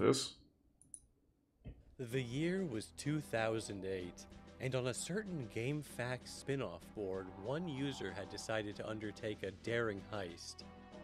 this. The year was 2008, and on a certain GameFAQs spin-off board, one user had decided to undertake a daring heist.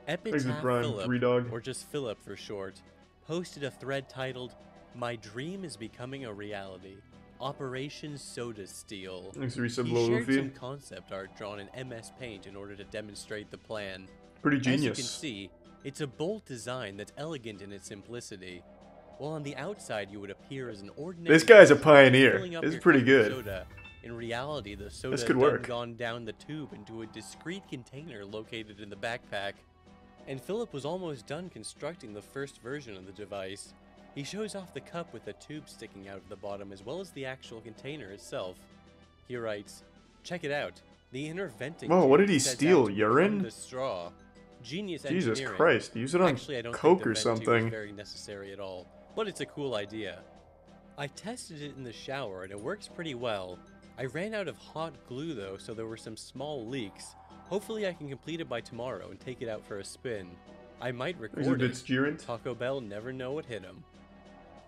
Epitaph Philip, or just Philip for short, posted a thread titled, "My dream is becoming a reality. Operation Soda Steal." He shared some concept art drawn in MS Paint in order to demonstrate the plan. Pretty genius. As you can see, it's a bold design that's elegant in its simplicity. While on the outside you would appear as an ordinary... This guy's a pioneer. It's pretty good. Soda. In reality, the soda had gone down the tube into a discrete container located in the backpack. And Philip was almost done constructing the first version of the device. He shows off the cup with a tube sticking out of the bottom as well as the actual container itself. He writes, "Check it out. The inner venting tube what did he steal? Urine? The straw. Genius Jesus engineering. Christ, use it on coke or something." Very necessary at all, but it's a cool idea. I tested it in the shower and it works pretty well. I ran out of hot glue though, so there were some small leaks. Hopefully I can complete it by tomorrow and take it out for a spin. I might record it. Taco Bell never know what hit him.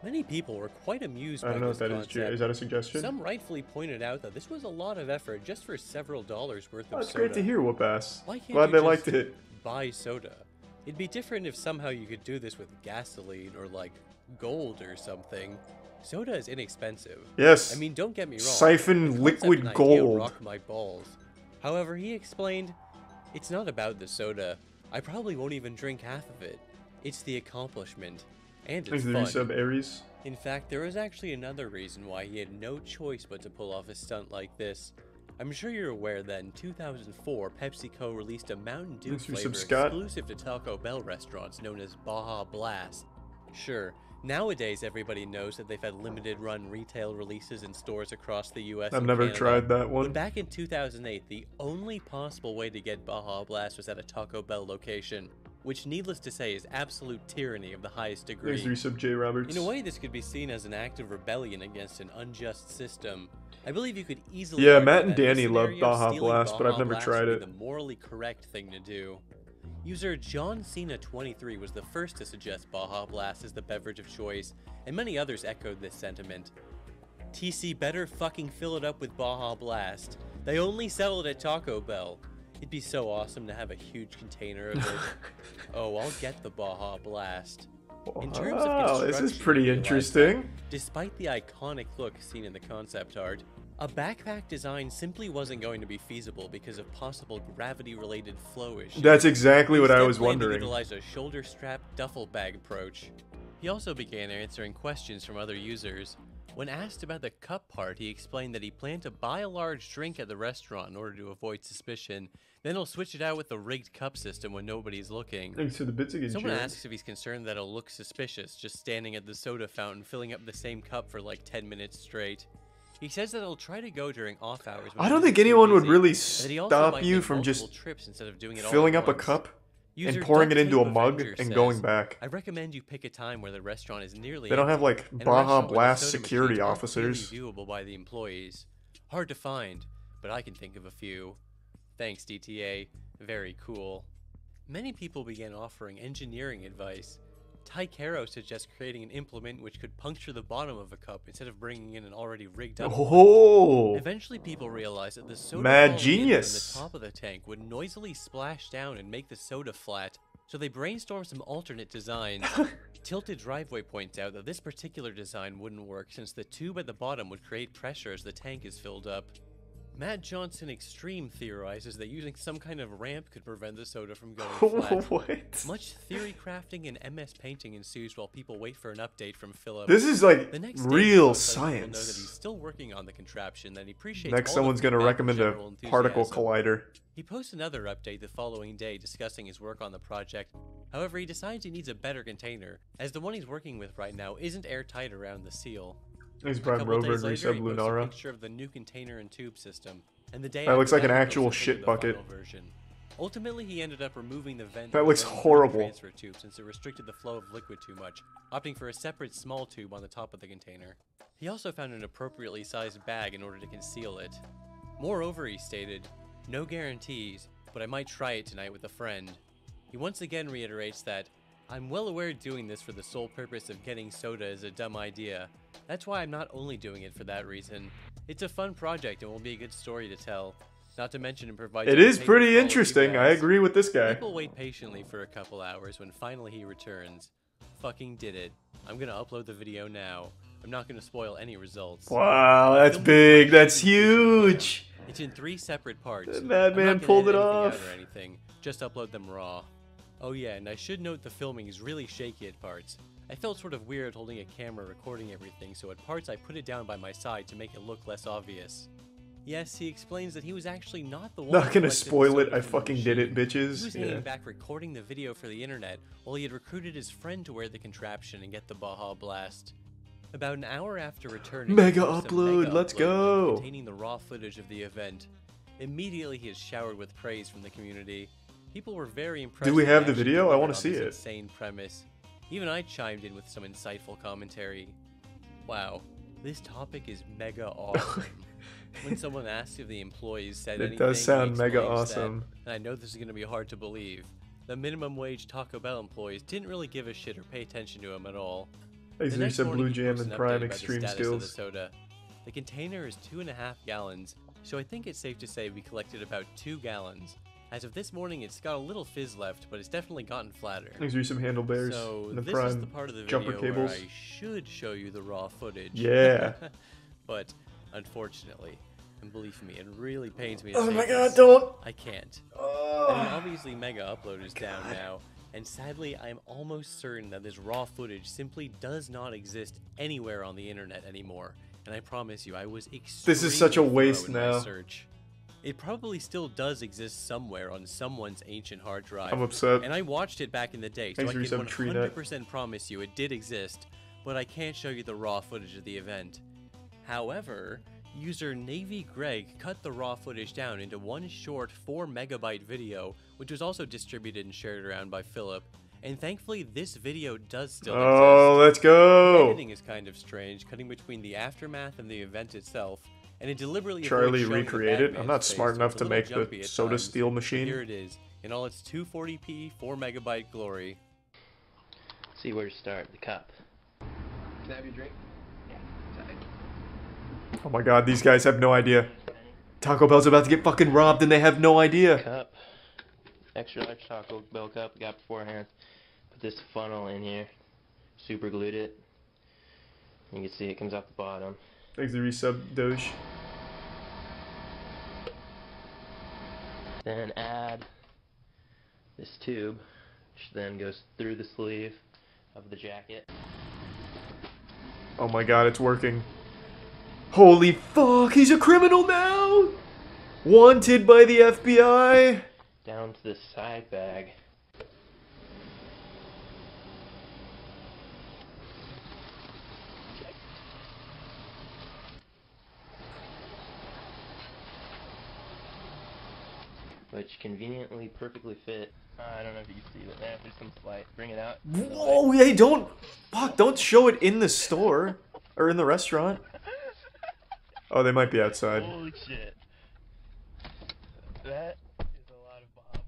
Many people were quite amused by this concept. I don't know if that is. Is that a suggestion? Some rightfully pointed out that this was a lot of effort just for several dollars worth of soda. That's great to hear, Whoop-Ass. Glad they liked it. Buy soda. It'd be different if somehow you could do this with gasoline or like gold or something. Soda is inexpensive. Yes. I mean, don't get me wrong. Siphon liquid gold. Rock my balls. However, he explained, "It's not about the soda. I probably won't even drink half of it. It's the accomplishment. And it's fun." Aries. In fact, there was actually another reason why he had no choice but to pull off a stunt like this. I'm sure you're aware that in 2004, PepsiCo released a Mountain Dew flavor exclusive to Taco Bell restaurants known as Baja Blast. Sure, nowadays everybody knows that they've had limited run retail releases in stores across the US I've never tried that one. But back in 2008, the only possible way to get Baja Blast was at a Taco Bell location, which needless to say is absolute tyranny of the highest degree. In a way, this could be seen as an act of rebellion against an unjust system. I believe you could easily Matt and Danny love Baja Blast, but I've never tried it. The morally correct thing to do. User John Cena 23 was the first to suggest Baja Blast as the beverage of choice, and many others echoed this sentiment. TC better fucking fill it up with Baja Blast. They only sell it at Taco Bell. It'd be so awesome to have a huge container of it. Oh, I'll get the Baja Blast. In terms of this is pretty interesting. Despite the iconic look seen in the concept art, a backpack design simply wasn't going to be feasible because of possible gravity-related flow issues. That's exactly what I was wondering. He utilized a shoulder-strap duffel bag approach. He also began answering questions from other users. When asked about the cup part, he explained that he planned to buy a large drink at the restaurant in order to avoid suspicion. Then he'll switch it out with the rigged cup system when nobody's looking. Thanks for the bits again. Someone asks if he's concerned that it'll look suspicious, just standing at the soda fountain filling up the same cup for like 10 minutes straight. He says that he'll try to go during off hours. I don't think anyone would really stop you from just filling up a cup and pouring it into a mug and going back. I recommend you pick a time where the restaurant is nearly. They don't have like Baja Blast security officers. Viewable by the employees. Hard to find, but I can think of a few. Thanks, DTA. Very cool. Many people began offering engineering advice. Tycaro suggests creating an implement which could puncture the bottom of a cup instead of bringing in an already rigged up one. Eventually people realized that the soda mad genius in the top of the tank would noisily splash down and make the soda flat, so they brainstormed some alternate designs. Tilted Driveway points out that this particular design wouldn't work since the tube at the bottom would create pressure as the tank is filled up. Matt Johnson Extreme theorizes that using some kind of ramp could prevent the soda from going flat. What? Much theory crafting and MS painting ensues while people wait for an update from Philip. This is like real science. Know that he's still working on the contraption. That he appreciates. Next, someone's going to recommend a particle collider. He posts another update the following day discussing his work on the project. However, he decides he needs a better container, as the one he's working with right now isn't airtight around the seal. He's Prime Rover and Resub Lunara. A picture of the new container and tube system, and the day that looks like an actual shit bucket. Ultimately, he ended up removing the vent. That looks horrible. Transfer tube since it restricted the flow of liquid too much, opting for a separate small tube on the top of the container. He also found an appropriately sized bag in order to conceal it. Moreover, he stated, "No guarantees, but I might try it tonight with a friend." He once again reiterates that I'm well aware doing this for the sole purpose of getting soda is a dumb idea. That's why I'm not only doing it for that reason. It's a fun project and will be a good story to tell. Not to mention it provides... It is pretty interesting. I agree with this guy. People wait patiently for a couple hours when finally he returns. Fucking did it. I'm gonna upload the video now. I'm not gonna spoil any results. Wow, that's big. That's huge. It's in 3 separate parts. The madman pulled it off. Or anything. Just upload them raw. Oh yeah, and I should note the filming is really shaky at parts. I felt sort of weird holding a camera recording everything, so at parts I put it down by my side to make it look less obvious. Yes, he explains that he was actually not the one. Not gonna spoil it, I fucking did it, bitches. He was hanging back recording the video for the internet while he had recruited his friend to wear the contraption and get the Baja Blast. About an hour after returning, mega upload, let's go! Containing the raw footage of the event. Immediately he is showered with praise from the community. People were very impressed. Do we have the video? I want to see it. Insane premise. Even I chimed in with some insightful commentary. Wow, this topic is mega awesome. When someone asks if the employees said anything, it does sound mega awesome. And I know this is going to be hard to believe. The minimum wage Taco Bell employees didn't really give a shit or pay attention to him at all. Exeter said Blue Jam and Prime Extreme Skills. The container is 2.5 gallons, so I think it's safe to say we collected about 2 gallons. As of this morning, it's got a little fizz left, but it's definitely gotten flatter. These are some handlebars. So and the this Prime is the part of the jumper video cables. where I should show you the raw footage. Yeah. But unfortunately, and believe me, it really pains me to oh say my god, this, don't! I can't. Oh. I mean, obviously Mega Upload is down now, and sadly I am almost certain that this raw footage simply does not exist anywhere on the internet anymore. And I promise you, I was extremely This is such a waste now. Search. It probably still does exist somewhere on someone's ancient hard drive. I'm upset. And I watched it back in the day, so I can 100% promise you it did exist, but I can't show you the raw footage of the event. However, user Navy Greg cut the raw footage down into one short 4 megabyte video, which was also distributed and shared around by Philip. And thankfully, this video does still exist. Oh, let's go! The editing is kind of strange, cutting between the aftermath and the event itself. And it deliberately Charlie recreated. I'm not smart enough to make the soda steel machine. Here it is, in all its 240p, 4 megabyte glory. See where to start. The cup. Can I have your drink? Yeah. Oh my god, these guys have no idea. Taco Bell's about to get fucking robbed and they have no idea. Cup. Extra large Taco Bell cup. Got beforehand. Put this funnel in here. Super glued it. You can see it comes out the bottom. Thanks to resub Doge. Then add this tube, which then goes through the sleeve of the jacket. Oh my god, it's working. Holy fuck, he's a criminal now! Wanted by the FBI! Down to the side bag. Which conveniently perfectly fit. I don't know if you can see that there. There's some slight. Bring it out. Whoa, hey, don't. Fuck, don't show it in the store. Or in the restaurant. Oh, they might be outside. Holy shit. That is a lot of Baja.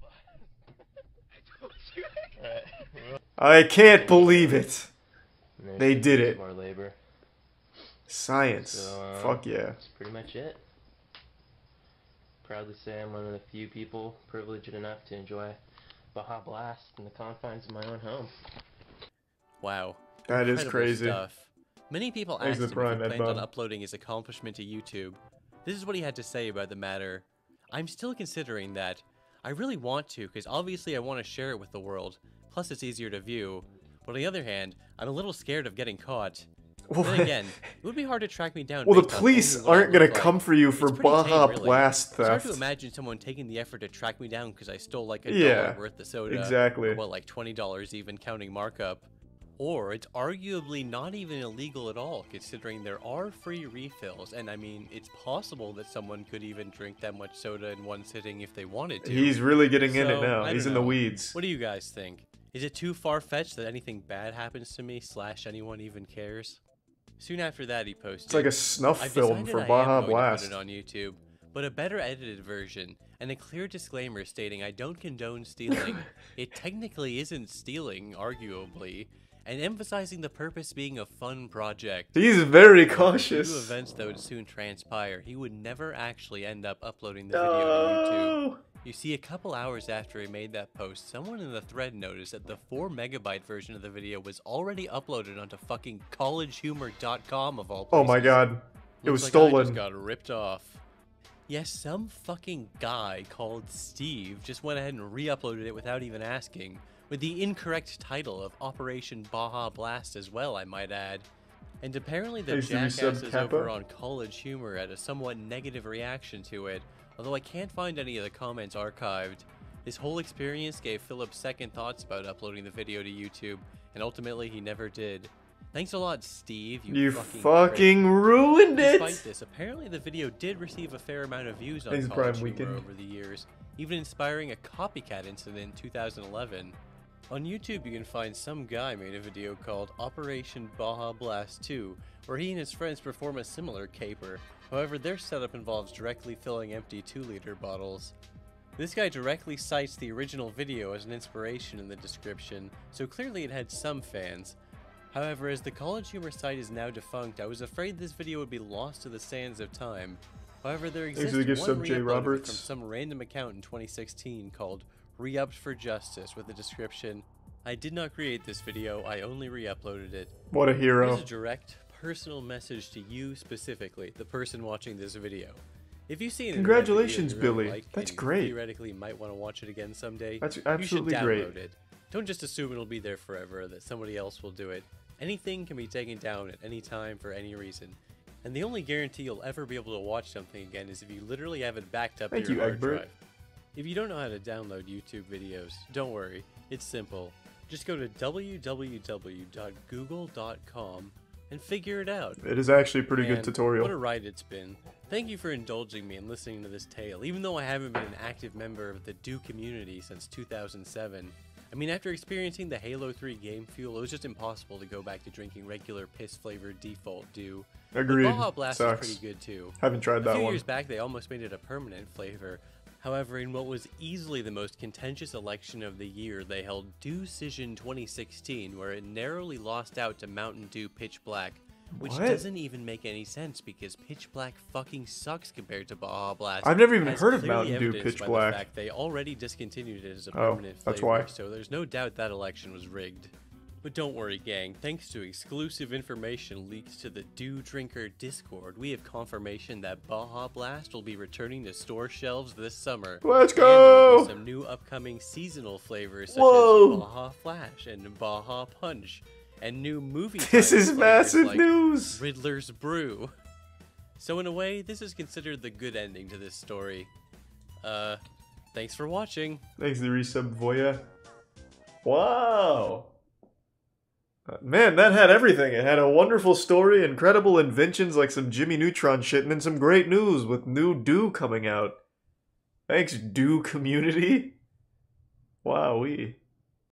I told you. Right. I can't believe it. They did it. More labor. Science. So, fuck yeah. That's pretty much it. Proudly say I'm one of the few people privileged enough to enjoy Baja Blast in the confines of my own home. Wow. That is crazy. Stuff. Many people asked him if he planned on uploading his accomplishment to YouTube. This is what he had to say about the matter. I'm still considering that. I really want to, because obviously I want to share it with the world. Plus it's easier to view. But on the other hand, I'm a little scared of getting caught. Then again, it would be hard to track me down. Well, the police aren't going to come for you for Baja Blast theft. It's hard to imagine someone taking the effort to track me down because I stole like $1 worth of soda. Exactly. Or, well, like $20 even, counting markup. Or it's arguably not even illegal at all, considering there are free refills. And I mean, it's possible that someone could even drink that much soda in one sitting if they wanted to. He's really getting in it now. He's in the weeds. What do you guys think? Is it too far-fetched that anything bad happens to me / anyone even cares? Soon after that, he posted, it's like a snuff film for Baja Blast. Put it on YouTube, but a better edited version. and a clear disclaimer stating I don't condone stealing. It technically isn't stealing, arguably, and emphasizing the purpose being a fun project. He's very Due cautious. to events that would soon transpire, he would never actually end up uploading the video to YouTube. You see, a couple hours after he made that post, someone in the thread noticed that the 4 megabyte version of the video was already uploaded onto fucking collegehumor.com of all places. Oh my god. It was Looks like I stolen. just got ripped off. Yes, some fucking guy called Steve just went ahead and re-uploaded it without even asking, with the incorrect title of Operation Baja Blast as well, I might add. And apparently the Thanks to resub jackasses Kappa. over on College Humor had a somewhat negative reaction to it, although I can't find any of the comments archived. This whole experience gave Philip second thoughts about uploading the video to YouTube, and ultimately he never did. Thanks a lot, Steve. You fucking fucking prick. ruined Despite it! this, apparently the video did receive a fair amount of views on Thanks, College Prime Humor Weekend. over the years, even inspiring a copycat incident in 2011. On YouTube, you can find some guy made a video called Operation Baja Blast 2, where he and his friends perform a similar caper. However, their setup involves directly filling empty 2-liter bottles. This guy directly cites the original video as an inspiration in the description, so clearly it had some fans. However, as the College Humor site is now defunct, I was afraid this video would be lost to the sands of time. However, there exists the gift one sub, Jay re-upload of it Roberts. from some random account in 2016 called Re-Upped for Justice with the description, I did not create this video, I only re-uploaded it. What a hero. Here's a direct, personal message to you specifically, the person watching this video. If you see an Congratulations, internet video you really Billy. like That's and great. You theoretically might want to watch it again someday. That's You absolutely should great. download it. Don't just assume it'll be there forever, that somebody else will do it. Anything can be taken down at any time for any reason. And the only guarantee you'll ever be able to watch something again is if you literally have it backed up Thank to your you, hard Egbert. drive. If you don't know how to download YouTube videos, don't worry, it's simple. Just go to www.google.com and figure it out. It is actually a pretty good Man, tutorial. What a ride it's been. Thank you for indulging me and listening to this tale, even though I haven't been an active member of the Dew community since 2007. I mean, after experiencing the Halo 3 game fuel, it was just impossible to go back to drinking regular piss-flavored default Dew. Agreed. But Baja Blast Sucks. is pretty good too. Haven't tried A that few one. years back, they almost made it a permanent flavor. However, in what was easily the most contentious election of the year, they held Decision 2016, where it narrowly lost out to Mountain Dew Pitch Black, which What? doesn't even make any sense because Pitch Black fucking sucks compared to Baja Blast. I've never even as heard of clearly Mountain Dew evidenced Pitch by Black. The fact they already discontinued it as a Oh, permanent that's flavor, why. so there's no doubt that election was rigged. But don't worry, gang. Thanks to exclusive information leaked to the Dew Drinker Discord, we have confirmation that Baja Blast will be returning to store shelves this summer. Let's And there will be go! some new upcoming seasonal flavors such Whoa! as Baja Flash and Baja Punch, and new movie This time is flavors massive like news! Riddler's Brew. So in a way, this is considered the good ending to this story. Thanks for watching. Thanks to the resub, Voya. Wow! Man, that had everything. It had a wonderful story, incredible inventions like some Jimmy Neutron shit, and then some great news with new Dew coming out. Thanks, Dew community. Wowee.